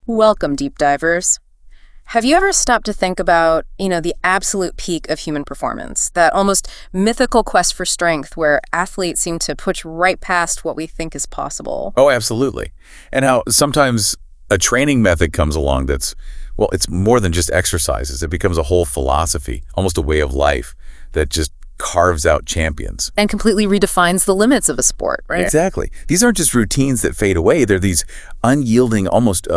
Welcome, deep divers. Have you ever stopped to think about, the absolute peak of human performance, that almost mythical quest for strength where athletes seem to push right past what we think is possible? Oh, absolutely. And how sometimes a training method comes along well, it's more than just exercises. It becomes a whole philosophy, almost a way of life that just carves out champions. And completely redefines the limits of a sport, right? Exactly. These aren't just routines that fade away. They're these unyielding, almost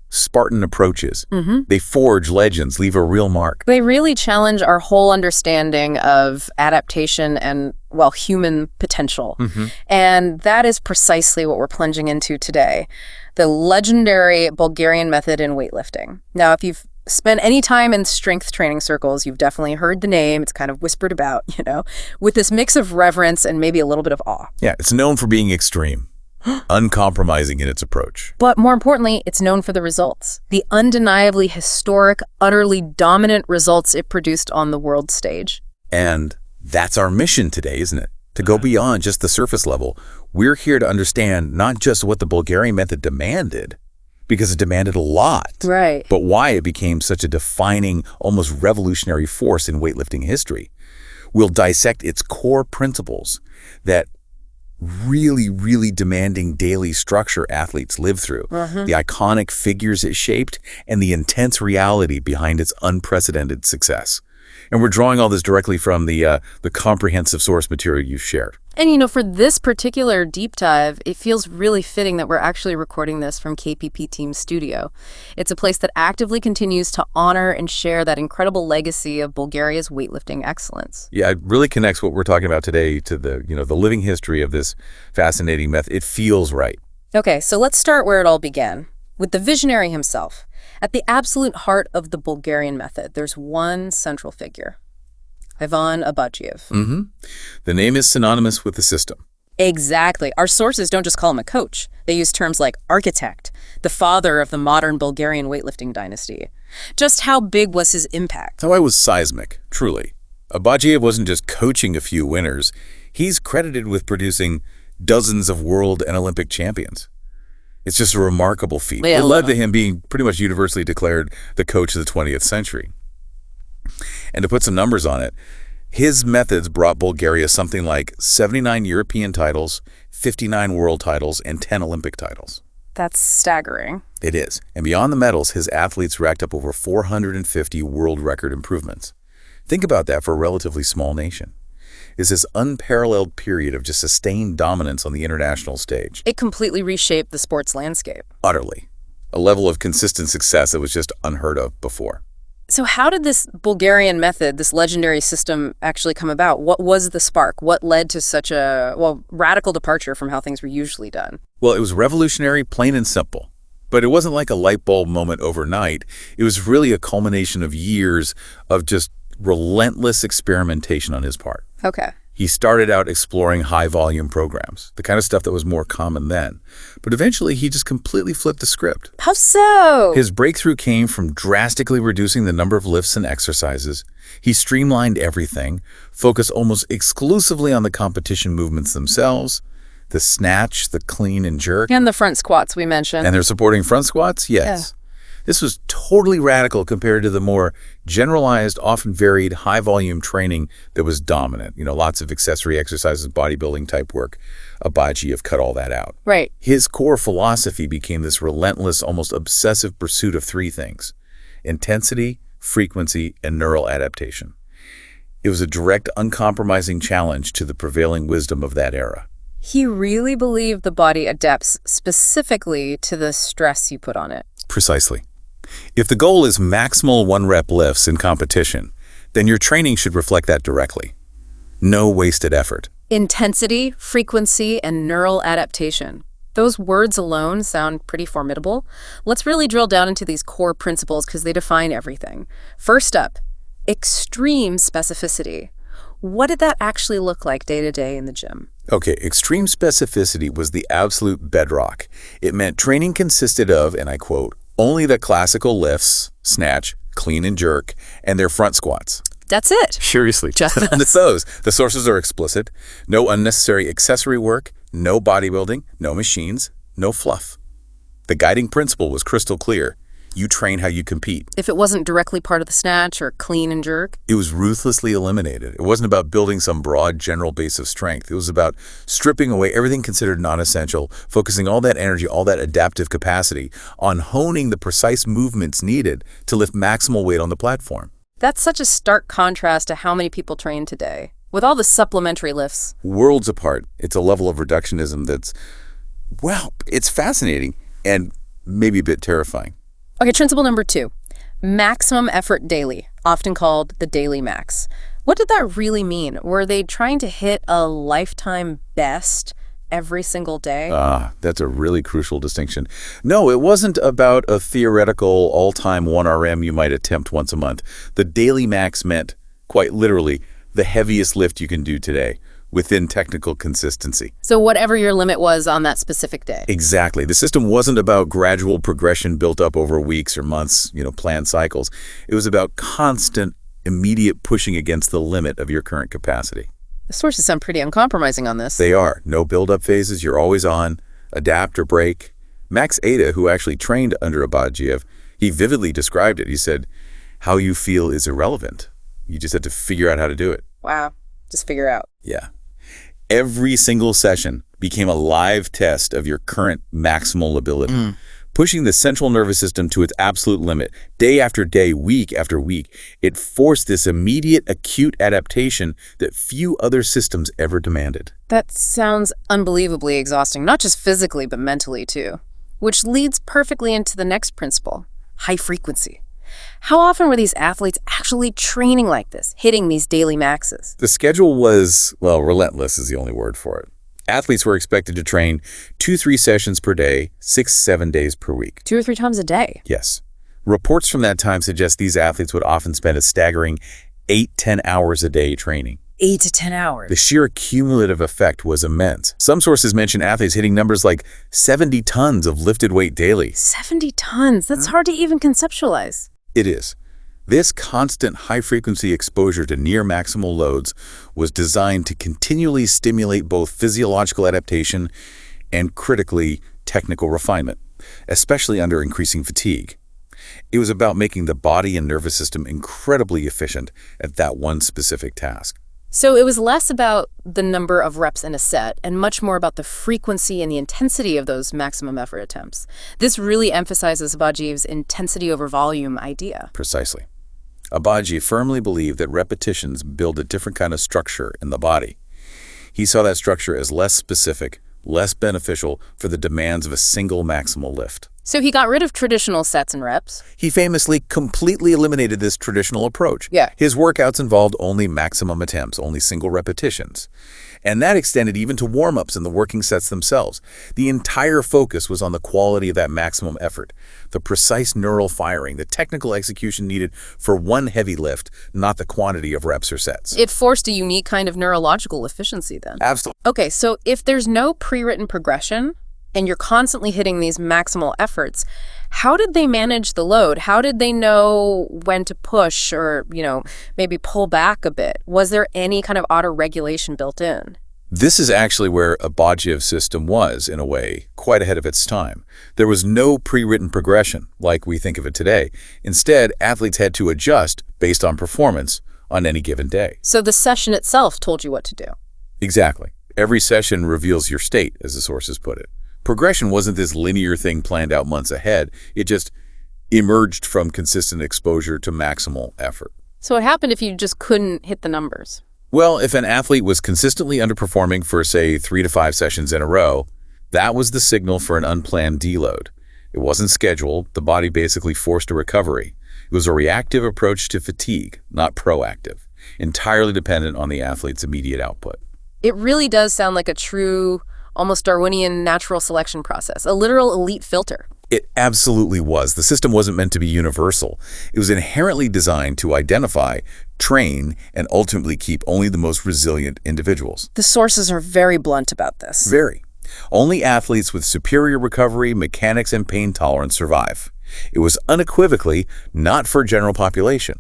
Spartan approaches. They forge legends, leave a real mark. They really challenge our whole understanding of adaptation and, human potential. And that is precisely what we're plunging into today. The legendary Bulgarian method in weightlifting. Now, if you've spent any time in strength training circles, you've definitely heard the name. It's kind of whispered about, with this mix of reverence and maybe a little bit of awe. Yeah, it's known for being extreme, uncompromising in its approach. But more importantly, it's known for the results. The undeniably historic, utterly dominant results it produced on the world stage. And that's our mission today, isn't it? To go beyond just the surface level. We're here to understand not just what the Bulgarian method demanded, because it demanded a lot, right, but why it became such a defining, almost revolutionary force in weightlifting history. We'll dissect its core principles, that really, really demanding daily structure athletes live through, the iconic figures it shaped, and the intense reality behind its unprecedented success. And we're drawing all this directly from the comprehensive source material you've shared. And for this particular deep dive, it feels really fitting that we're actually recording this from KPP Team's studio. It's a place that actively continues to honor and share that incredible legacy of Bulgaria's weightlifting excellence. Yeah, it really connects what we're talking about today to the living history of this fascinating method. It feels right. Okay, so let's start where it all began, with the visionary himself. At the absolute heart of the Bulgarian method, there's one central figure. Ivan Abadjiev. The name is synonymous with the system. Exactly. Our sources don't just call him a coach. They use terms like architect, the father of the modern Bulgarian weightlifting dynasty. Just how big was his impact? Oh, it was seismic, truly. Abadjiev wasn't just coaching a few winners. He's credited with producing dozens of world and Olympic champions. It's just a remarkable feat. Yeah, it led to him being pretty much universally declared the coach of the 20th century. And to put some numbers on it, his methods brought Bulgaria something like 79 European titles, 59 world titles, and 10 Olympic titles. That's staggering. It is. And beyond the medals, his athletes racked up over 450 world record improvements. Think about that for a relatively small nation. Is this unparalleled period of just sustained dominance on the international stage. It completely reshaped the sports landscape. Utterly. A level of consistent success that was just unheard of before. So how did this Bulgarian method, this legendary system, actually come about? What was the spark? What led to such a, radical departure from how things were usually done? Well, it was revolutionary, plain and simple. But it wasn't like a light bulb moment overnight. It was really a culmination of years of just relentless experimentation on his part. Okay. He started out exploring high-volume programs, the kind of stuff that was more common then. But eventually, he just completely flipped the script. How so? His breakthrough came from drastically reducing the number of lifts and exercises. He streamlined everything, focused almost exclusively on the competition movements themselves, the snatch, the clean and jerk. And the front squats we mentioned. And they're supporting front squats? Yes. Yeah. This was totally radical compared to the more generalized, often varied, high-volume training that was dominant. Lots of accessory exercises, bodybuilding type work. Abadjiev cut all that out. Right. His core philosophy became this relentless, almost obsessive pursuit of three things: intensity, frequency, and neural adaptation. It was a direct, uncompromising challenge to the prevailing wisdom of that era. He really believed the body adapts specifically to the stress you put on it. Precisely. If the goal is maximal one-rep lifts in competition, then your training should reflect that directly. No wasted effort. Intensity, frequency, and neural adaptation. Those words alone sound pretty formidable. Let's really drill down into these core principles because they define everything. First up, extreme specificity. What did that actually look like day to day in the gym? Okay, extreme specificity was the absolute bedrock. It meant training consisted of, and I quote, only the classical lifts, snatch, clean and jerk, and their front squats. That's it. Seriously. Just those. The sources are explicit. No unnecessary accessory work, no bodybuilding, no machines, no fluff. The guiding principle was crystal clear. You train how you compete. If it wasn't directly part of the snatch or clean and jerk? It was ruthlessly eliminated. It wasn't about building some broad general base of strength. It was about stripping away everything considered non-essential, focusing all that energy, all that adaptive capacity on honing the precise movements needed to lift maximal weight on the platform. That's such a stark contrast to how many people train today, with all the supplementary lifts. Worlds apart. It's a level of reductionism that's, well, it's fascinating and maybe a bit terrifying. Okay, principle number 2, maximum effort daily, often called the daily max. What did that really mean? Were they trying to hit a lifetime best every single day? That's a really crucial distinction. No, it wasn't about a theoretical all-time 1RM you might attempt once a month. The daily max meant, quite literally, the heaviest lift you can do today, within technical consistency. So whatever your limit was on that specific day. Exactly. The system wasn't about gradual progression built up over weeks or months, planned cycles. It was about constant, immediate pushing against the limit of your current capacity. The sources sound pretty uncompromising on this. They are. No build-up phases. You're always on. Adapt or break. Max Ada, who actually trained under Abadjiev, he vividly described it. He said, how you feel is irrelevant. You just have to figure out how to do it. Wow. Just figure out. Yeah. Every single session became a live test of your current maximal ability, pushing the central nervous system to its absolute limit. Day after day, week after week, it forced this immediate, acute adaptation that few other systems ever demanded. That sounds unbelievably exhausting, not just physically, but mentally too. Which leads perfectly into the next principle, high frequency. How often were these athletes actually training like this, hitting these daily maxes? The schedule was, well, relentless is the only word for it. Athletes were expected to train 2-3 sessions per day, 6-7 days per week. 2 or 3 times a day? Yes. Reports from that time suggest these athletes would often spend a staggering 8-10 hours a day training. 8 to 10 hours. The sheer cumulative effect was immense. Some sources mention athletes hitting numbers like 70 tons of lifted weight daily. 70 tons? That's hard to even conceptualize. It is. This constant high-frequency exposure to near-maximal loads was designed to continually stimulate both physiological adaptation and, critically, technical refinement, especially under increasing fatigue. It was about making the body and nervous system incredibly efficient at that one specific task. So it was less about the number of reps in a set and much more about the frequency and the intensity of those maximum effort attempts. This really emphasizes Abadjiev's intensity over volume idea. Precisely. Abadjiev firmly believed that repetitions build a different kind of structure in the body. He saw that structure as less specific, less beneficial for the demands of a single maximal lift. So he got rid of traditional sets and reps. He famously completely eliminated this traditional approach. Yeah. His workouts involved only maximum attempts, only single repetitions. And that extended even to warm-ups and the working sets themselves. The entire focus was on the quality of that maximum effort, the precise neural firing, the technical execution needed for one heavy lift, not the quantity of reps or sets. It forced a unique kind of neurological efficiency then. Absolutely. Okay, so if there's no pre-written progression, and you're constantly hitting these maximal efforts, how did they manage the load? How did they know when to push or, maybe pull back a bit? Was there any kind of auto-regulation built in? This is actually where Abadjiev's system was, in a way, quite ahead of its time. There was no pre-written progression, like we think of it today. Instead, athletes had to adjust based on performance on any given day. So the session itself told you what to do? Exactly. Every session reveals your state, as the sources put it. Progression wasn't this linear thing planned out months ahead. It just emerged from consistent exposure to maximal effort. So what happened if you just couldn't hit the numbers? Well, if an athlete was consistently underperforming for, say, 3 to 5 sessions in a row, that was the signal for an unplanned deload. It wasn't scheduled. The body basically forced a recovery. It was a reactive approach to fatigue, not proactive, entirely dependent on the athlete's immediate output. It really does sound like a true, almost Darwinian natural selection process, a literal elite filter. It absolutely was. The system wasn't meant to be universal. It was inherently designed to identify, train, and ultimately keep only the most resilient individuals. The sources are very blunt about this. Very. Only athletes with superior recovery, mechanics, and pain tolerance survive. It was unequivocally not for general population.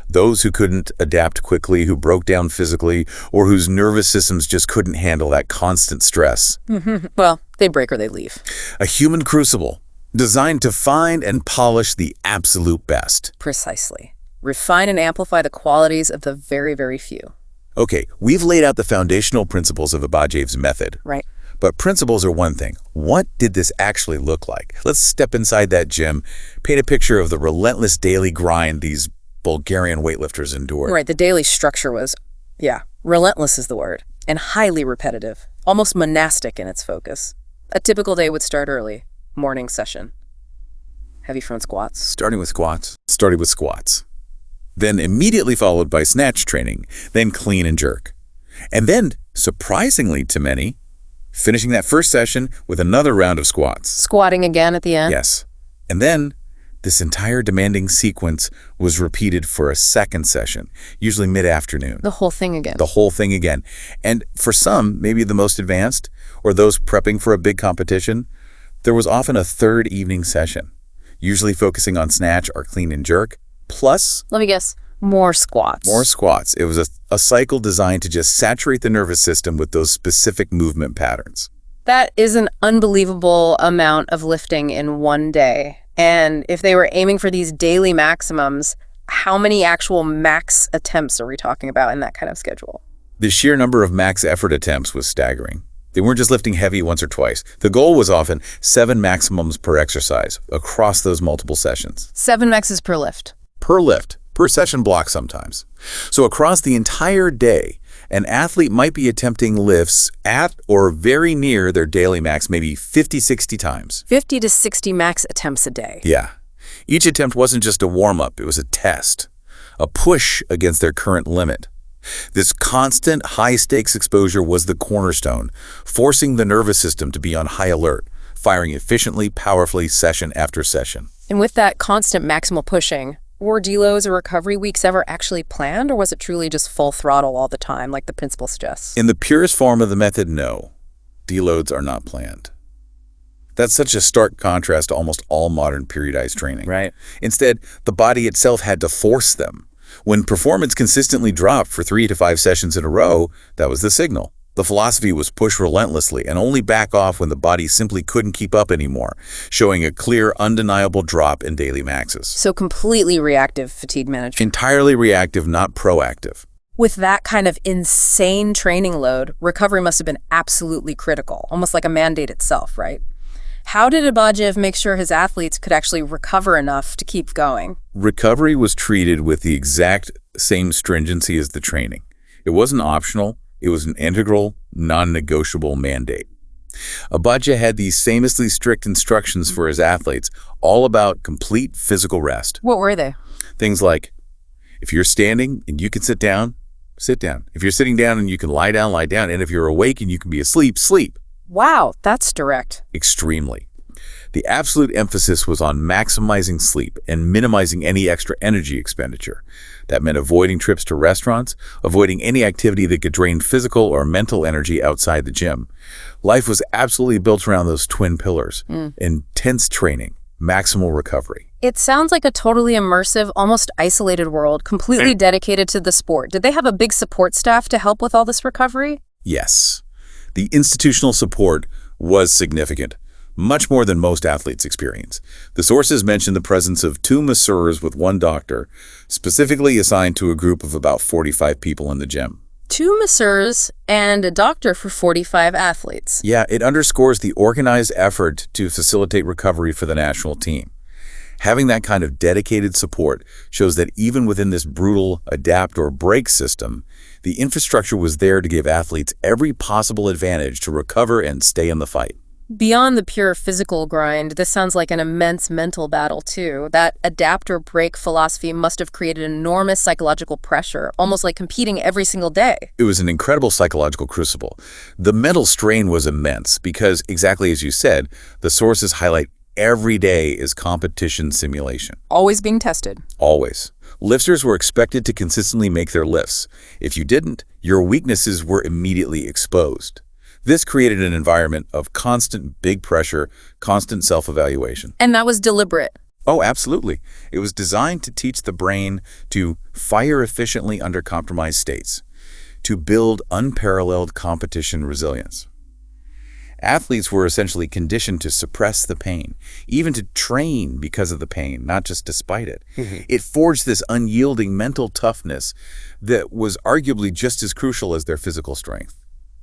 Those who couldn't adapt quickly, who broke down physically, or whose nervous systems just couldn't handle that constant stress. Well, they break or they leave. A human crucible. Designed to find and polish the absolute best. Precisely. Refine and amplify the qualities of the very, very few. Okay, we've laid out the foundational principles of Abadjiev's method. Right. But principles are one thing. What did this actually look like? Let's step inside that gym, paint a picture of the relentless daily grind these Bulgarian weightlifters endured. Right, the daily structure was, relentless is the word, and highly repetitive, almost monastic in its focus. A typical day would start early, morning session. Heavy front squats. Started with squats. Then immediately followed by snatch training, then clean and jerk. And then, surprisingly to many, finishing that first session with another round of squats. Squatting again at the end? Yes. And then, this entire demanding sequence was repeated for a second session, usually mid-afternoon. The whole thing again. The whole thing again. And for some, maybe the most advanced, or those prepping for a big competition, there was often a third evening session, usually focusing on snatch or clean and jerk, plus... Let me guess. More squats. More squats. It was a cycle designed to just saturate the nervous system with those specific movement patterns. That is an unbelievable amount of lifting in one day. And if they were aiming for these daily maximums, how many actual max attempts are we talking about in that kind of schedule? The sheer number of max effort attempts was staggering. They weren't just lifting heavy once or twice. The goal was often 7 maximums per exercise across those multiple sessions. 7 maxes per lift. Per lift. Per session block sometimes. So across the entire day, an athlete might be attempting lifts at or very near their daily max, maybe 50, 60 times. 50 to 60 max attempts a day. Yeah. Each attempt wasn't just a warm-up, it was a test, a push against their current limit. This constant high-stakes exposure was the cornerstone, forcing the nervous system to be on high alert, firing efficiently, powerfully, session after session. And with that constant maximal pushing, were deloads or recovery weeks ever actually planned, or was it truly just full throttle all the time, like the principle suggests? In the purest form of the method, no. Deloads are not planned. That's such a stark contrast to almost all modern periodized training. Right. Instead, the body itself had to force them. When performance consistently dropped for 3 to 5 sessions in a row, that was the signal. The philosophy was push relentlessly and only back off when the body simply couldn't keep up anymore, showing a clear, undeniable drop in daily maxes. So completely reactive fatigue management. Entirely reactive, not proactive. With that kind of insane training load, recovery must have been absolutely critical, almost like a mandate itself, right? How did Abadjiev make sure his athletes could actually recover enough to keep going? Recovery was treated with the exact same stringency as the training. It wasn't optional. It was an integral, non-negotiable mandate. Abadjiev had these famously strict instructions for his athletes, all about complete physical rest. What were they? Things like, if you're standing and you can sit down, sit down. If you're sitting down and you can lie down, lie down. And if you're awake and you can be asleep, sleep. Wow, that's direct. Extremely. The absolute emphasis was on maximizing sleep and minimizing any extra energy expenditure. That meant avoiding trips to restaurants, avoiding any activity that could drain physical or mental energy outside the gym. Life was absolutely built around those twin pillars. Intense training, maximal recovery. It sounds like a totally immersive, almost isolated world, completely dedicated to the sport. Did they have a big support staff to help with all this recovery? Yes. The institutional support was significant. Much more than most athletes experience. The sources mention the presence of 2 masseurs with 1 doctor, specifically assigned to a group of about 45 people in the gym. 2 masseurs and a doctor for 45 athletes. Yeah, it underscores the organized effort to facilitate recovery for the national team. Having that kind of dedicated support shows that even within this brutal adapt or break system, the infrastructure was there to give athletes every possible advantage to recover and stay in the fight. Beyond the pure physical grind, this sounds like an immense mental battle, too. That adapt or break philosophy must have created enormous psychological pressure, almost like competing every single day. It was an incredible psychological crucible. The mental strain was immense because, exactly as you said, the sources highlight every day is competition simulation. Always being tested. Always. Lifters were expected to consistently make their lifts. If you didn't, your weaknesses were immediately exposed. This created an environment of constant big pressure, constant self-evaluation. And that was deliberate. Oh, absolutely. It was designed to teach the brain to fire efficiently under compromised states, to build unparalleled competition resilience. Athletes were essentially conditioned to suppress the pain, even to train because of the pain, not just despite it. It forged this unyielding mental toughness that was arguably just as crucial as their physical strength.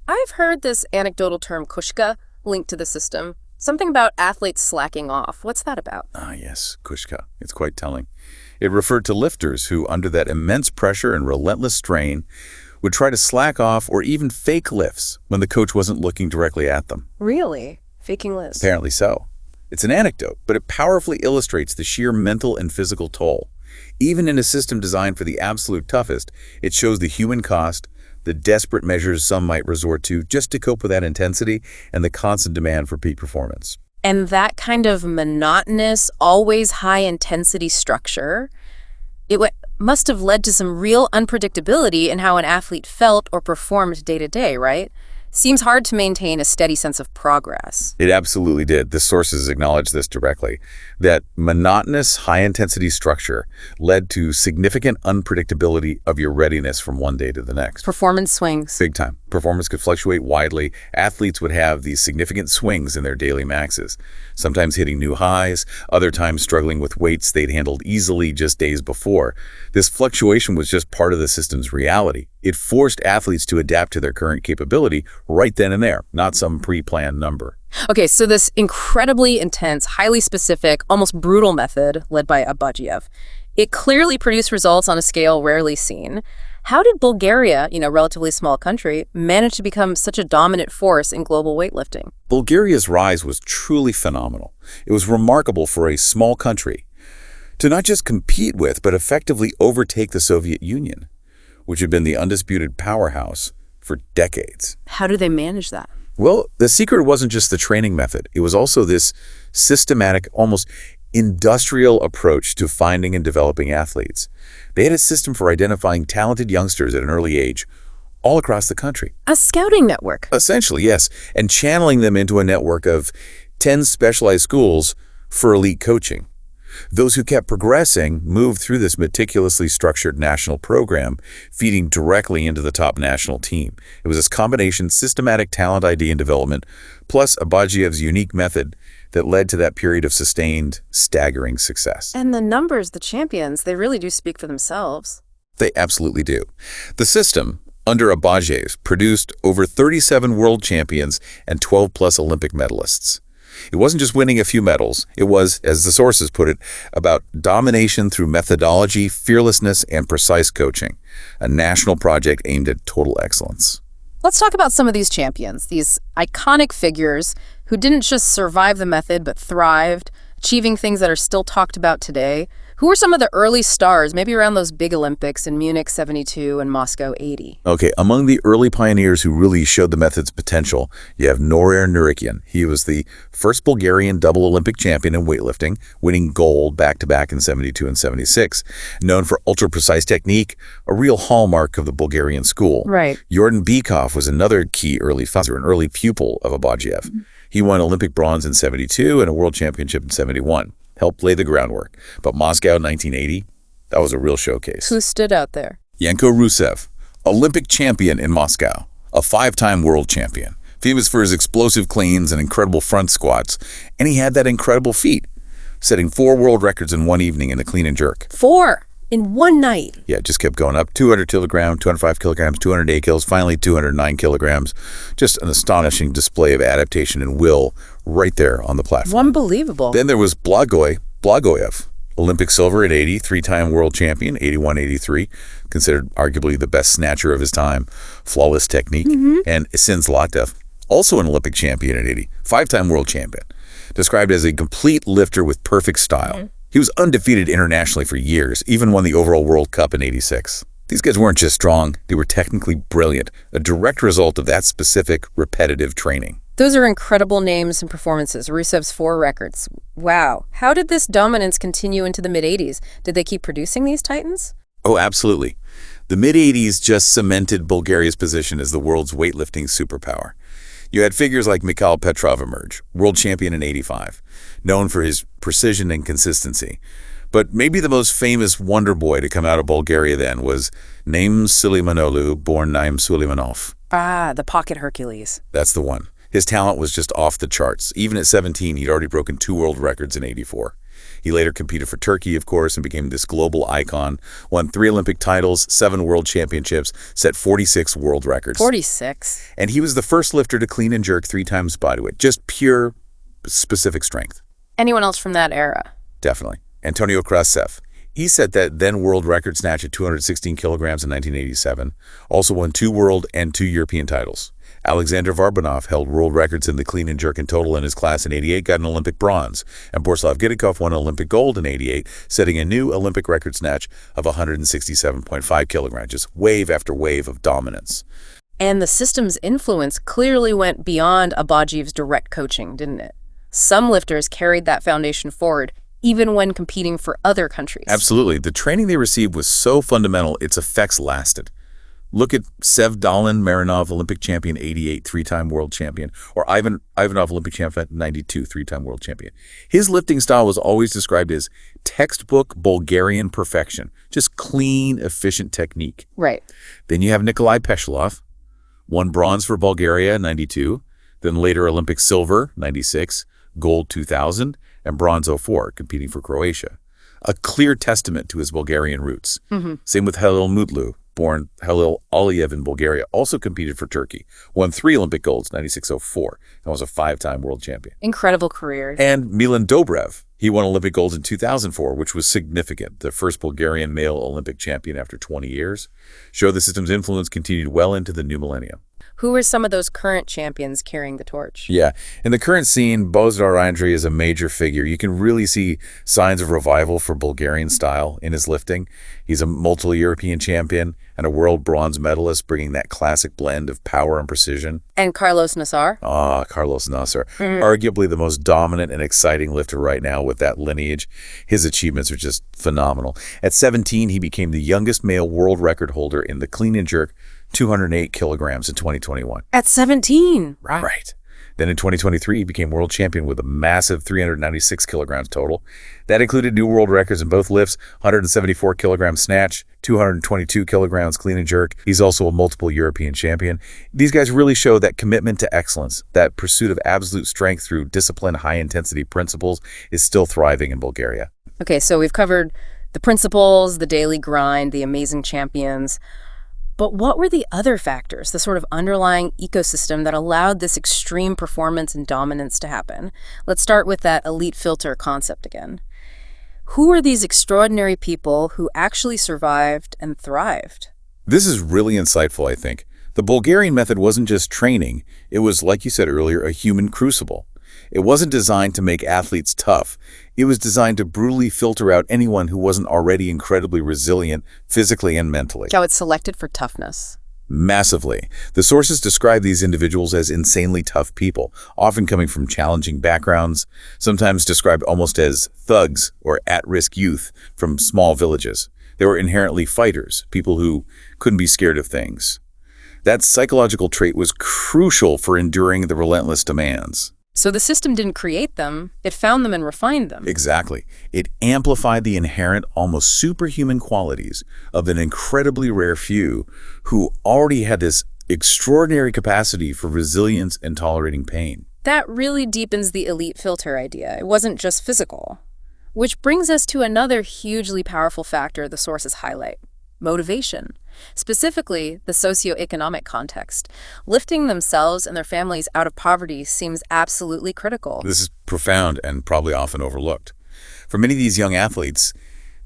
I've heard this anecdotal term kushka linked to the system. Something about athletes slacking off. What's that about? Ah, yes, kushka. It's quite telling. It referred to lifters who, under that immense pressure and relentless strain, would try to slack off or even fake lifts when the coach wasn't looking directly at them. Really? Faking lifts? Apparently so. It's an anecdote, but it powerfully illustrates the sheer mental and physical toll. Even in a system designed for the absolute toughest, it shows the human cost, the desperate measures some might resort to just to cope with that intensity and the constant demand for peak performance. And that kind of monotonous, always high-intensity structure, must have led to some real unpredictability in how an athlete felt or performed day to day, right? Seems hard to maintain a steady sense of progress. It absolutely did. The sources acknowledge this directly. That monotonous, high-intensity structure led to significant unpredictability of your readiness from one day to the next. Performance swings. Big time. Performance could fluctuate widely. Athletes would have these significant swings in their daily maxes, sometimes hitting new highs, other times struggling with weights they'd handled easily just days before. This fluctuation was just part of the system's reality. It forced athletes to adapt to their current capability right then and there, not some pre-planned number. Okay, so this incredibly intense, highly specific, almost brutal method led by Abadjiev, it clearly produced results on a scale rarely seen. How did Bulgaria, relatively small country, manage to become such a dominant force in global weightlifting? Bulgaria's rise was truly phenomenal. It was remarkable for a small country to not just compete with, but effectively overtake the Soviet Union, which had been the undisputed powerhouse for decades. How do they manage that? Well, the secret wasn't just the training method. It was also this systematic, almost industrial approach to finding and developing athletes. They had a system for identifying talented youngsters at an early age all across the country. A scouting network. Essentially, yes, and channeling them into a network of 10 specialized schools for elite coaching. Those who kept progressing moved through this meticulously structured national program, feeding directly into the top national team. It was this combination systematic talent ID and development, plus Abadjiev's unique method that led to that period of sustained, staggering success. And the numbers, the champions, they really do speak for themselves. They absolutely do. The system, under Abadjiev, produced over 37 world champions and 12-plus Olympic medalists. It wasn't just winning a few medals. It was, as the sources put it, about domination through methodology, fearlessness, and precise coaching, a national project aimed at total excellence. Let's talk about some of these champions, these iconic figures who didn't just survive the method, but thrived, achieving things that are still talked about today. Who were some of the early stars, maybe around those big Olympics in Munich 72 and Moscow 80? Okay, among the early pioneers who really showed the method's potential, you have Naim Süleymanoğlu. He was the first Bulgarian double Olympic champion in weightlifting, winning gold back-to-back in 72 and 76. Known for ultra-precise technique, a real hallmark of the Bulgarian school. Right. Jordan Bykov was another key early founder, an early pupil of Abadjiev. He won Olympic bronze in 72 and a world championship in 71. Helped lay the groundwork. But Moscow 1980, that was a real showcase. Who stood out there? Yanko Rusev, Olympic champion in Moscow, a 5-time world champion, famous for his explosive cleans and incredible front squats, and he had that incredible feat, setting 4 world records in one evening in the clean and jerk. 4 in one night? Yeah, it just kept going up. 200 kilograms, 205 kilograms, 208 kilos, finally 209 kilograms. Just an astonishing display of adaptation and will right there on the platform. Unbelievable. Then there was Blagoyev, Olympic silver at 80, 3-time world champion, 81, 83, considered arguably the best snatcher of his time, flawless technique. And Ivan Zlotov, also an Olympic champion at 80, 5-time world champion, described as a complete lifter with perfect style. He was undefeated internationally for years, even won the overall World Cup in 86. These guys weren't just strong, they were technically brilliant, a direct result of that specific, repetitive training. Those are incredible names and performances. Rusev's 4 records. Wow. How did this dominance continue into the mid-80s? Did they keep producing these titans? Oh, absolutely. The mid-80s just cemented Bulgaria's position as the world's weightlifting superpower. You had figures like Mikhail Petrov emerge, world champion in 85, known for his precision and consistency. But maybe the most famous wonder boy to come out of Bulgaria then was Naim Süleymanoğlu, born Naim Süleymanoğlu. Ah, the pocket Hercules. That's the one. His talent was just off the charts. Even at 17, he'd already broken 2 world records in '84. He later competed for Turkey, of course, and became this global icon, won 3 Olympic titles, 7 world championships, set 46 world records. 46. And he was the first lifter to clean and jerk 3 times bodyweight, just pure specific strength. Anyone else from that era? Definitely. Antonio Krastsev. He set that then world record snatch at 216 kilograms in 1987, also won 2 world and 2 European titles. Alexander Varbanov held world records in the clean and jerk in total in his class in '88, got an Olympic bronze, and Borislav Gidikov won Olympic gold in '88, setting a new Olympic record snatch of 167.5 kilograms, just wave after wave of dominance. And the system's influence clearly went beyond Abadjiev's direct coaching, didn't it? Some lifters carried that foundation forward, even when competing for other countries. Absolutely. The training they received was so fundamental, its effects lasted. Look at Sevdalin Marinov, Olympic champion, '88, 3-time world champion, or Ivanov, Olympic champion, '92, 3-time world champion. His lifting style was always described as textbook Bulgarian perfection, just clean, efficient technique. Right. Then you have Nikolai Peshelov, won bronze for Bulgaria, '92, then later Olympic silver, '96, gold 2000, and bronze '04, competing for Croatia. A clear testament to his Bulgarian roots. Same with Halil Mutlu, born Halil Aliyev in Bulgaria, also competed for Turkey, won 3 Olympic golds, '96-04, and was a 5-time world champion. Incredible career. And Milan Dobrev, he won Olympic golds in 2004, which was significant. The first Bulgarian male Olympic champion after 20 years. Showed the system's influence continued well into the new millennium. Who are some of those current champions carrying the torch? Yeah, in the current scene, Bozdar Andrei is a major figure. You can really see signs of revival for Bulgarian style in his lifting. He's a multiple European champion and a world bronze medalist, bringing that classic blend of power and precision. And Carlos Nassar? Carlos Nassar, arguably the most dominant and exciting lifter right now with that lineage. His achievements are just phenomenal. At 17, he became the youngest male world record holder in the clean and jerk 208 kilograms in 2021. At 17. Right. Then in 2023, he became world champion with a massive 396 kilograms total. That included new world records in both lifts, 174 kilogram snatch, 222 kilograms clean and jerk. He's also a multiple European champion. These guys really show that commitment to excellence, that pursuit of absolute strength through disciplined, high-intensity principles is still thriving in Bulgaria. Okay, so we've covered the principles, the daily grind, the amazing champions. But what were the other factors, the sort of underlying ecosystem that allowed this extreme performance and dominance to happen? Let's start with that elite filter concept again. Who are these extraordinary people who actually survived and thrived? This is really insightful, I think. The Bulgarian method wasn't just training. It was, like you said earlier, a human crucible. It wasn't designed to make athletes tough. It was designed to brutally filter out anyone who wasn't already incredibly resilient physically and mentally. How it's selected for toughness. Massively. The sources describe these individuals as insanely tough people, often coming from challenging backgrounds, sometimes described almost as thugs or at-risk youth from small villages. They were inherently fighters, people who couldn't be scared of things. That psychological trait was crucial for enduring the relentless demands. So the system didn't create them, it found them and refined them. Exactly. It amplified the inherent, almost superhuman qualities of an incredibly rare few who already had this extraordinary capacity for resilience and tolerating pain. That really deepens the elite filter idea. It wasn't just physical. Which brings us to another hugely powerful factor the sources highlight: motivation. Specifically, the socioeconomic context. Lifting themselves and their families out of poverty seems absolutely critical. This is profound and probably often overlooked. For many of these young athletes,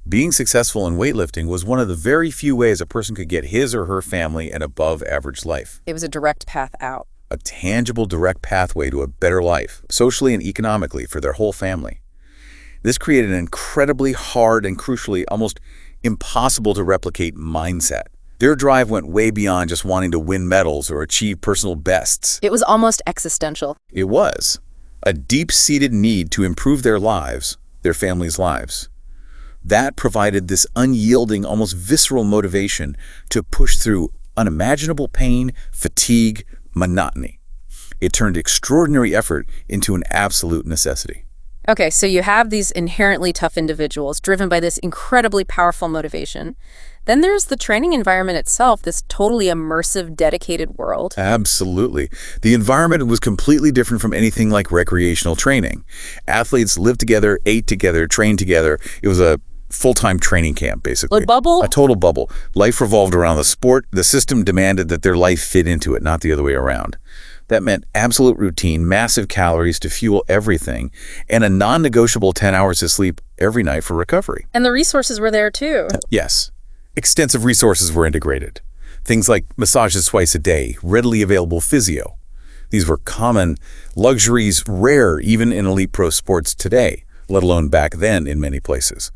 being successful in weightlifting was one of the very few ways a person could get his or her family an above-average life. It was a direct path out. A tangible, direct pathway to a better life, socially and economically, for their whole family. This created an incredibly hard and crucially almost impossible to replicate mindset. Their drive went way beyond just wanting to win medals or achieve personal bests. It was almost existential. It was a deep-seated need to improve their lives, their families' lives. That provided this unyielding, almost visceral motivation to push through unimaginable pain, fatigue, monotony. It turned extraordinary effort into an absolute necessity. Okay, so you have these inherently tough individuals driven by this incredibly powerful motivation. Then there's the training environment itself, this totally immersive, dedicated world. Absolutely. The environment was completely different from anything like recreational training. Athletes lived together, ate together, trained together. It was a full-time training camp, basically. A bubble? A total bubble. Life revolved around the sport. The system demanded that their life fit into it, not the other way around. That meant absolute routine, massive calories to fuel everything, and a non-negotiable 10 hours of sleep every night for recovery. And the resources were there too. Yes. Extensive resources were integrated. Things like massages twice a day, readily available physio. These were common luxuries, rare even in elite pro sports today, let alone back then in many places.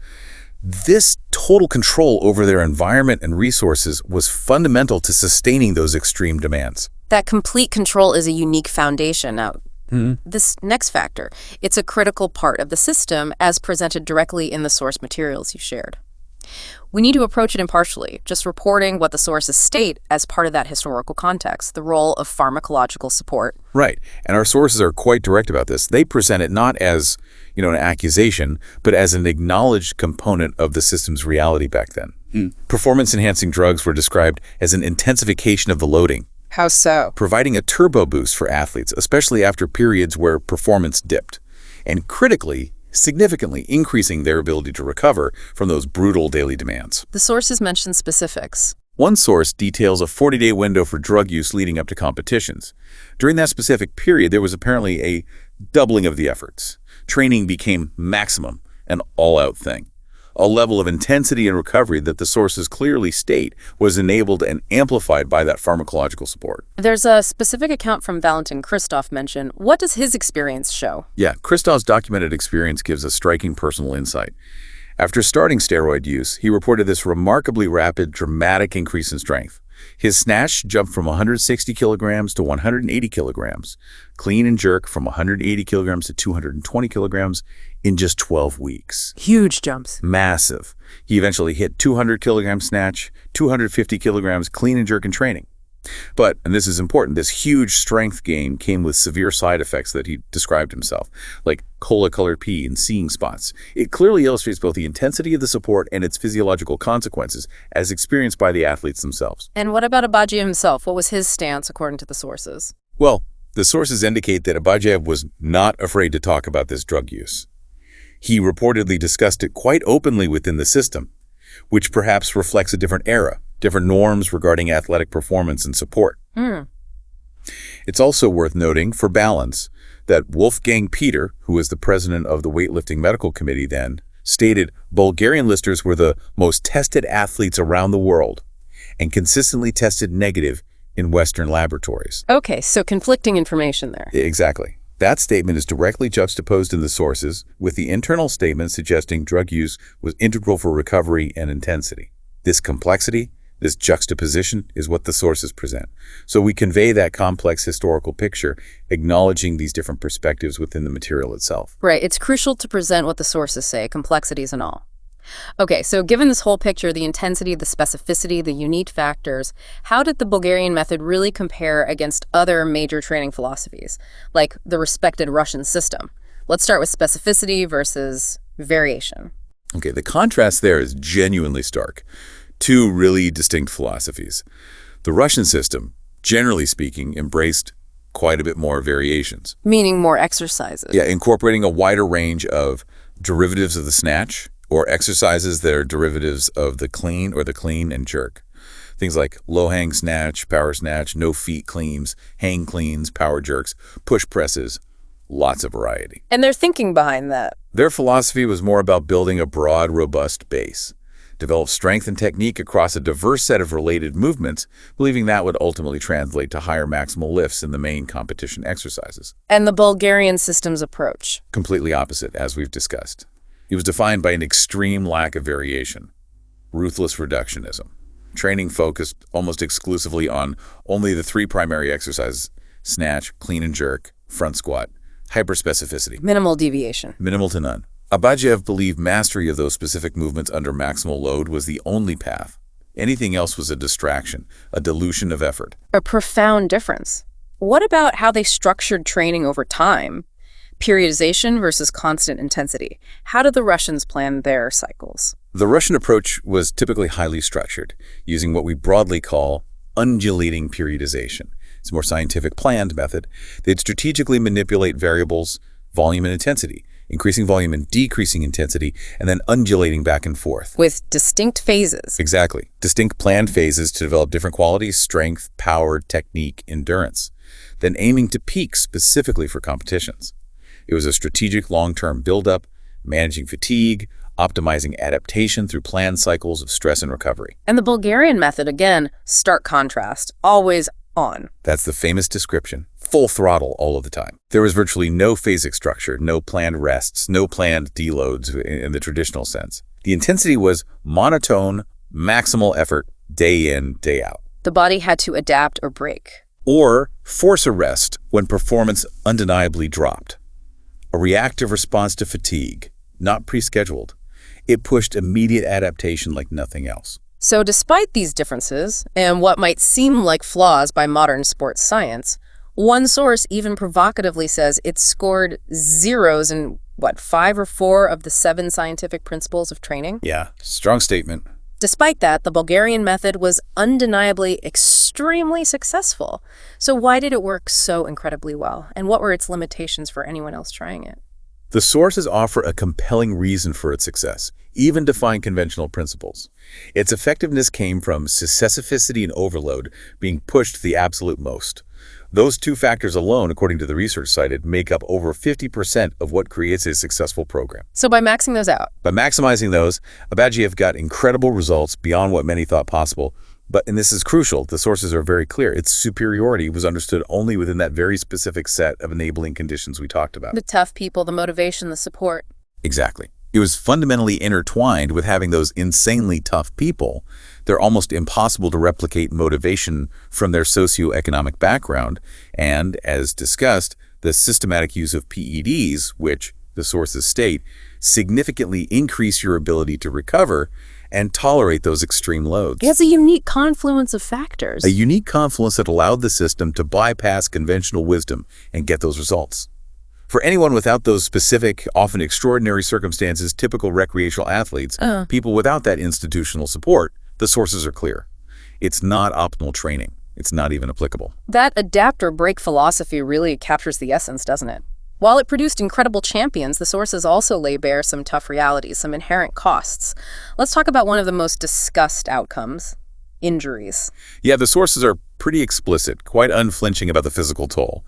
This total control over their environment and resources was fundamental to sustaining those extreme demands. That complete control is a unique foundation. Now, this next factor, it's a critical part of the system as presented directly in the source materials you shared. We need to approach it impartially, just reporting what the sources state as part of that historical context, the role of pharmacological support. Right. And our sources are quite direct about this. They present it not as, an accusation, but as an acknowledged component of the system's reality back then. Performance-enhancing drugs were described as an intensification of the loading. How so? Providing a turbo boost for athletes, especially after periods where performance dipped. And critically, significantly increasing their ability to recover from those brutal daily demands. The sources mention specifics. One source details a 40-day window for drug use leading up to competitions. During that specific period, there was apparently a doubling of the efforts. Training became maximum, an all-out thing. A level of intensity and recovery that the sources clearly state was enabled and amplified by that pharmacological support. There's a specific account from Valentin Krastsev mention. What does his experience show? Yeah, Krastov's documented experience gives a striking personal insight. After starting steroid use, he reported this remarkably rapid, dramatic increase in strength. His snatch jumped from 160 kilograms to 180 kilograms, clean and jerk from 180 kilograms to 220 kilograms in just 12 weeks. Huge jumps. Massive. He eventually hit 200 kilogram snatch, 250 kilograms clean and jerk in training. But, and this is important, this huge strength gain came with severe side effects that he described himself, like cola-colored pee and seeing spots. It clearly illustrates both the intensity of the support and its physiological consequences as experienced by the athletes themselves. And what about Abadjiev himself? What was his stance according to the sources? Well, the sources indicate that Abadjiev was not afraid to talk about this drug use. He reportedly discussed it quite openly within the system, which perhaps reflects a different era, different norms regarding athletic performance and support. It's also worth noting, for balance, that Wolfgang Peter, who was the president of the Weightlifting Medical Committee then, stated Bulgarian lifters were the most tested athletes around the world and consistently tested negative in Western laboratories. Okay, so conflicting information there. Exactly. That statement is directly juxtaposed in the sources with the internal statement suggesting drug use was integral for recovery and intensity. This complexity, this juxtaposition is what the sources present. So we convey that complex historical picture, acknowledging these different perspectives within the material itself. Right. It's crucial to present what the sources say, complexities and all. Okay, so given this whole picture, the intensity, the specificity, the unique factors, how did the Bulgarian method really compare against other major training philosophies, like the respected Russian system? Let's start with specificity versus variation. Okay, the contrast there is genuinely stark. Two really distinct philosophies. The Russian system, generally speaking, embraced quite a bit more variations. Meaning more exercises. Yeah, incorporating a wider range of derivatives of the snatch, or exercises that are derivatives of the clean or the clean and jerk. Things like low hang snatch, power snatch, no feet cleans, hang cleans, power jerks, push presses, lots of variety. And their thinking behind that. Their philosophy was more about building a broad, robust base, develop strength and technique across a diverse set of related movements, believing that would ultimately translate to higher maximal lifts in the main competition exercises. And the Bulgarian system's approach? Completely opposite, as we've discussed. It was defined by an extreme lack of variation, ruthless reductionism, training focused almost exclusively on only the three primary exercises: snatch, clean and jerk, front squat, hyperspecificity. Minimal deviation. Minimal to none. Abadjiev believed mastery of those specific movements under maximal load was the only path. Anything else was a distraction, a dilution of effort. A profound difference. What about how they structured training over time? Periodization versus constant intensity. How did the Russians plan their cycles? The Russian approach was typically highly structured, using what we broadly call undulating periodization. It's a more scientific planned method. They'd strategically manipulate variables, volume and intensity, increasing volume and decreasing intensity, and then undulating back and forth. With distinct phases. Exactly. Distinct planned phases to develop different qualities: strength, power, technique, endurance. Then aiming to peak specifically for competitions. It was a strategic long-term buildup, managing fatigue, optimizing adaptation through planned cycles of stress and recovery. And the Bulgarian method, again, stark contrast, always on. That's the famous description. Full throttle all of the time. There was virtually no phasic structure, no planned rests, no planned deloads in the traditional sense. The intensity was monotone, maximal effort, day in, day out. The body had to adapt or break. Or force a rest when performance undeniably dropped. A reactive response to fatigue, not pre-scheduled. It pushed immediate adaptation like nothing else. So despite these differences, and what might seem like flaws by modern sports science, one source even provocatively says it scored zeros in, 5 or 4 of the 7 scientific principles of training? Yeah, strong statement. Despite that, the Bulgarian method was undeniably extremely successful. So why did it work so incredibly well? And what were its limitations for anyone else trying it? The sources offer a compelling reason for its success, even defying conventional principles. Its effectiveness came from specificity and overload being pushed to the absolute most. Those two factors alone, according to the research cited, make up over 50% of what creates a successful program. So by maxing those out? By maximizing those, Abadjiev got incredible results beyond what many thought possible. But, and this is crucial, the sources are very clear, its superiority was understood only within that very specific set of enabling conditions we talked about. The tough people, the motivation, the support. Exactly. It was fundamentally intertwined with having those insanely tough people. They're almost impossible to replicate motivation from their socioeconomic background. And, as discussed, the systematic use of PEDs, which, the sources state, significantly increase your ability to recover and tolerate those extreme loads. It's a unique confluence of factors. A unique confluence that allowed the system to bypass conventional wisdom and get those results. For anyone without those specific, often extraordinary circumstances, typical recreational athletes, people without that institutional support, the sources are clear. It's not optimal training. It's not even applicable. That adapt or break philosophy really captures the essence, doesn't it? While it produced incredible champions, the sources also lay bare some tough realities, some inherent costs. Let's talk about one of the most discussed outcomes: injuries. Yeah, the sources are pretty explicit, quite unflinching about the physical toll.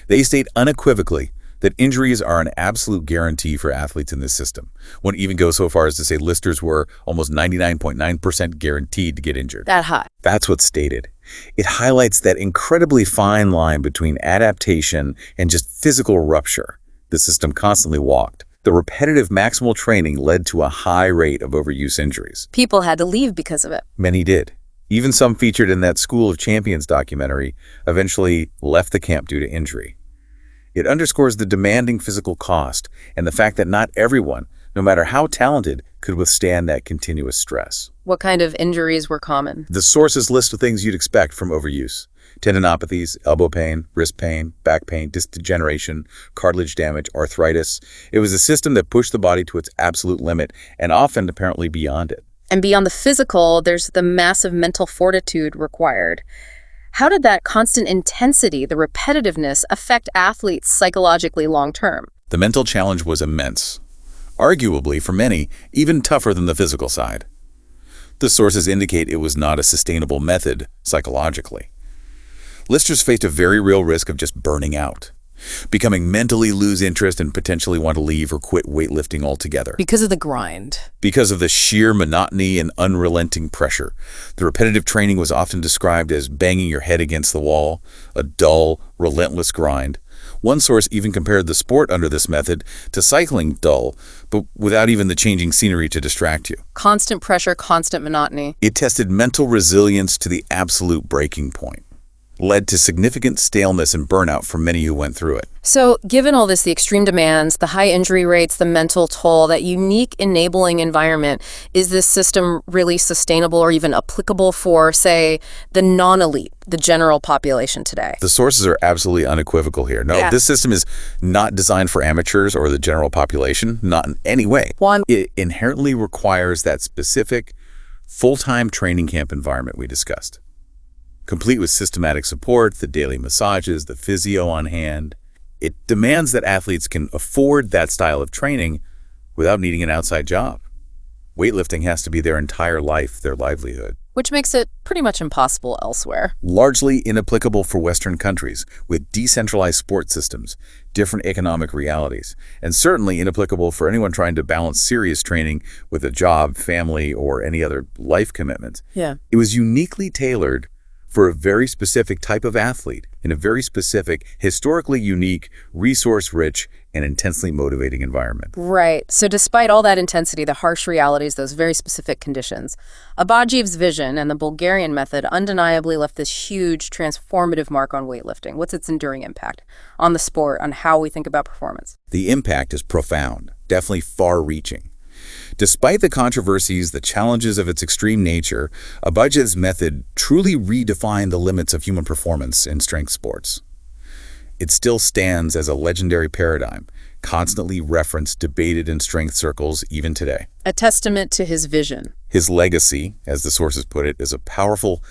They state unequivocally that injuries are an absolute guarantee for athletes in this system. One even goes so far as to say listers were almost 99.9% guaranteed to get injured. That high. That's what's stated. It highlights that incredibly fine line between adaptation and just physical rupture the system constantly walked. The repetitive maximal training led to a high rate of overuse injuries. People had to leave because of it. Many did. Even some featured in that School of Champions documentary eventually left the camp due to injury. It underscores the demanding physical cost and the fact that not everyone, no matter how talented, could withstand that continuous stress. What kind of injuries were common? The sources list the things you'd expect from overuse: tendinopathies, elbow pain, wrist pain, back pain, disc degeneration, cartilage damage, arthritis. It was a system that pushed the body to its absolute limit and often apparently beyond it. And beyond the physical, there's the massive mental fortitude required. How did that constant intensity, the repetitiveness, affect athletes psychologically long-term? The mental challenge was immense. Arguably, for many, even tougher than the physical side. The sources indicate it was not a sustainable method psychologically. Listers faced a very real risk of just burning out, becoming mentally lose interest and potentially want to leave or quit weightlifting altogether. Because of the grind. Because of the sheer monotony and unrelenting pressure. The repetitive training was often described as banging your head against the wall, a dull, relentless grind. One source even compared the sport under this method to cycling dull, but without even the changing scenery to distract you. Constant pressure, constant monotony. It tested mental resilience to the absolute breaking point. led to significant staleness and burnout for many who went through it. So given all this, the extreme demands, the high injury rates, the mental toll, that unique enabling environment, is this system really sustainable or even applicable for, say, the non-elite, the general population today? The sources are absolutely unequivocal here. No, this system is not designed for amateurs or the general population, not in any way. It inherently requires that specific full-time training camp environment we discussed, complete with systematic support, the daily massages, the physio on hand. It demands that athletes can afford that style of training without needing an outside job. Weightlifting has to be their entire life, their livelihood. Which makes it pretty much impossible elsewhere. Largely inapplicable for Western countries with decentralized sport systems, different economic realities, and certainly inapplicable for anyone trying to balance serious training with a job, family, or any other life commitment. Yeah. It was uniquely tailored for a very specific type of athlete in a very specific, historically unique, resource-rich, and intensely motivating environment. Right. So despite all that intensity, the harsh realities, those very specific conditions, Abadjiev's vision and the Bulgarian method undeniably left this huge transformative mark on weightlifting. What's its enduring impact on the sport, on how we think about performance? The impact is profound, definitely far-reaching. Despite the controversies, the challenges of its extreme nature, Abadjiev's method truly redefined the limits of human performance in strength sports. It still stands as a legendary paradigm, constantly referenced, debated in strength circles even today. A testament to his vision. His legacy, as the sources put it, is a powerful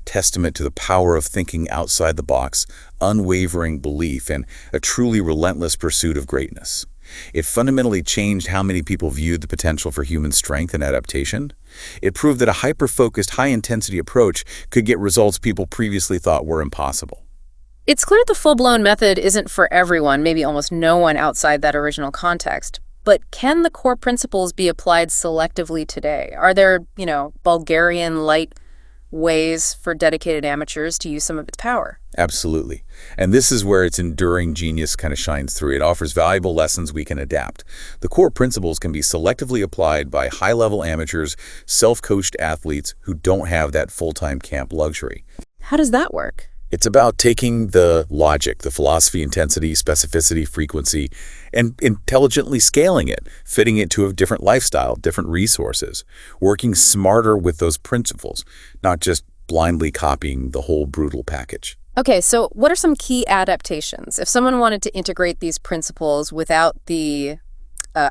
testament to the power of thinking outside the box, unwavering belief, and a truly relentless pursuit of greatness. It fundamentally changed how many people viewed the potential for human strength and adaptation. It proved that a hyper-focused, high-intensity approach could get results people previously thought were impossible. It's clear the full-blown method isn't for everyone, maybe almost no one outside that original context. But can the core principles be applied selectively today? Are there, Bulgarian light ways for dedicated amateurs to use some of its power? Absolutely. And this is where its enduring genius kind of shines through. It offers valuable lessons we can adapt. The core principles can be selectively applied by high-level amateurs, self-coached athletes who don't have that full-time camp luxury. How does that work? It's about taking the logic, the philosophy, intensity, specificity, frequency, and intelligently scaling it, fitting it to a different lifestyle, different resources, working smarter with those principles, not just blindly copying the whole brutal package. Okay, so what are some key adaptations? If someone wanted to integrate these principles without the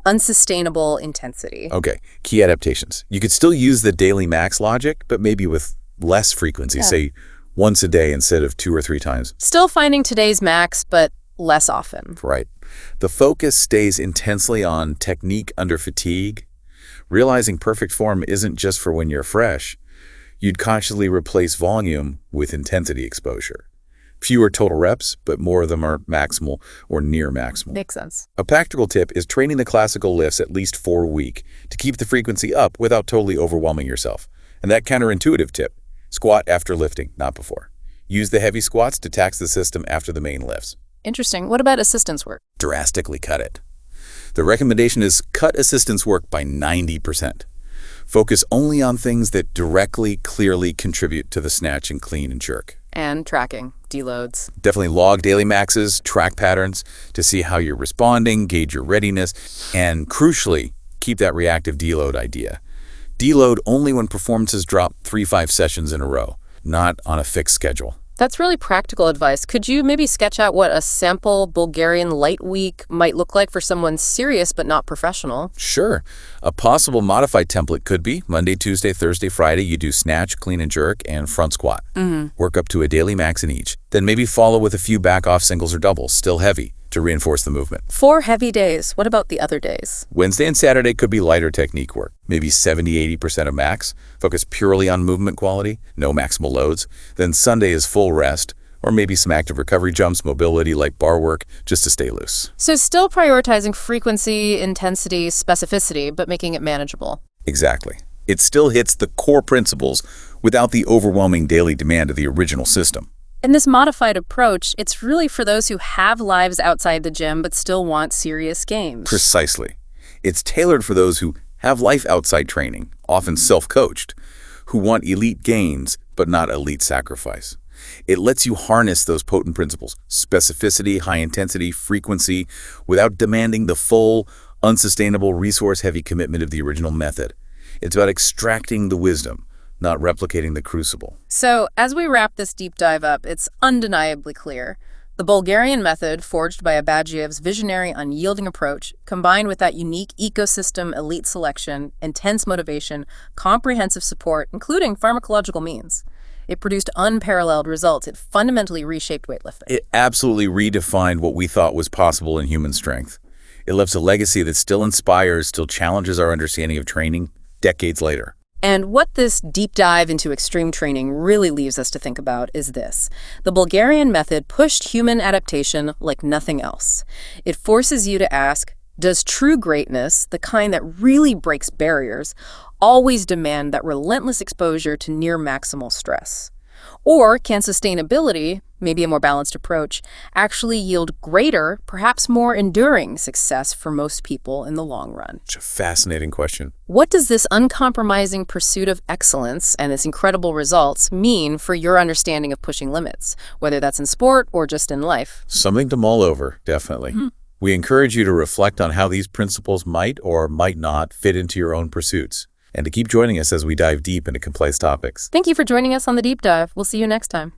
unsustainable intensity. Okay, key adaptations. You could still use the daily max logic, but maybe with less frequency, say once a day instead of 2 or 3 times. Still finding today's max, but less often. Right. The focus stays intensely on technique under fatigue. Realizing perfect form isn't just for when you're fresh. You'd consciously replace volume with intensity exposure. Fewer total reps, but more of them are maximal or near maximal. Makes sense. A practical tip is training the classical lifts at least 4 a week to keep the frequency up without totally overwhelming yourself. And that counterintuitive tip, squat after lifting, not before. Use the heavy squats to tax the system after the main lifts. Interesting. What about assistance work? Drastically cut it. The recommendation is cut assistance work by 90%. Focus only on things that directly, clearly contribute to the snatch and clean and jerk. And tracking, deloads. Definitely log daily maxes, track patterns to see how you're responding, gauge your readiness, and crucially, keep that reactive deload idea. Deload only when performances drop 3-5 sessions in a row, not on a fixed schedule. That's really practical advice. Could you maybe sketch out what a sample Bulgarian light week might look like for someone serious but not professional? Sure. A possible modified template could be Monday, Tuesday, Thursday, Friday, you do snatch, clean and jerk, and front squat. Work up to a daily max in each. Then maybe follow with a few back-off singles or doubles, still heavy, to reinforce the movement. 4 heavy days. What about the other days? Wednesday and Saturday could be lighter technique work, maybe 70–80% of max, focus purely on movement quality, no maximal loads. Then Sunday is full rest, or maybe some active recovery jumps, mobility like bar work, just to stay loose. So still prioritizing frequency, intensity, specificity, but making it manageable. Exactly. It still hits the core principles without the overwhelming daily demand of the original system. In this modified approach, it's really for those who have lives outside the gym but still want serious gains. Precisely. It's tailored for those who have life outside training, often self-coached, who want elite gains but not elite sacrifice. It lets you harness those potent principles, specificity, high intensity, frequency, without demanding the full, unsustainable, resource-heavy commitment of the original method. It's about extracting the wisdom, not replicating the crucible. So, as we wrap this deep dive up, it's undeniably clear. The Bulgarian method, forged by Abadjiev's visionary, unyielding approach, combined with that unique ecosystem, elite selection, intense motivation, comprehensive support, including pharmacological means, it produced unparalleled results. It fundamentally reshaped weightlifting. It absolutely redefined what we thought was possible in human strength. It leaves a legacy that still inspires, still challenges our understanding of training decades later. And what this deep dive into extreme training really leaves us to think about is this. The Bulgarian method pushed human adaptation like nothing else. It forces you to ask, does true greatness, the kind that really breaks barriers, always demand that relentless exposure to near maximal stress? Or can sustainability, maybe a more balanced approach, actually yield greater, perhaps more enduring success for most people in the long run? Such a fascinating question. What does this uncompromising pursuit of excellence and its incredible results mean for your understanding of pushing limits, whether that's in sport or just in life? Something to mull over, definitely. We encourage you to reflect on how these principles might or might not fit into your own pursuits, and to keep joining us as we dive deep into complex topics. Thank you for joining us on The Deep Dive. We'll see you next time.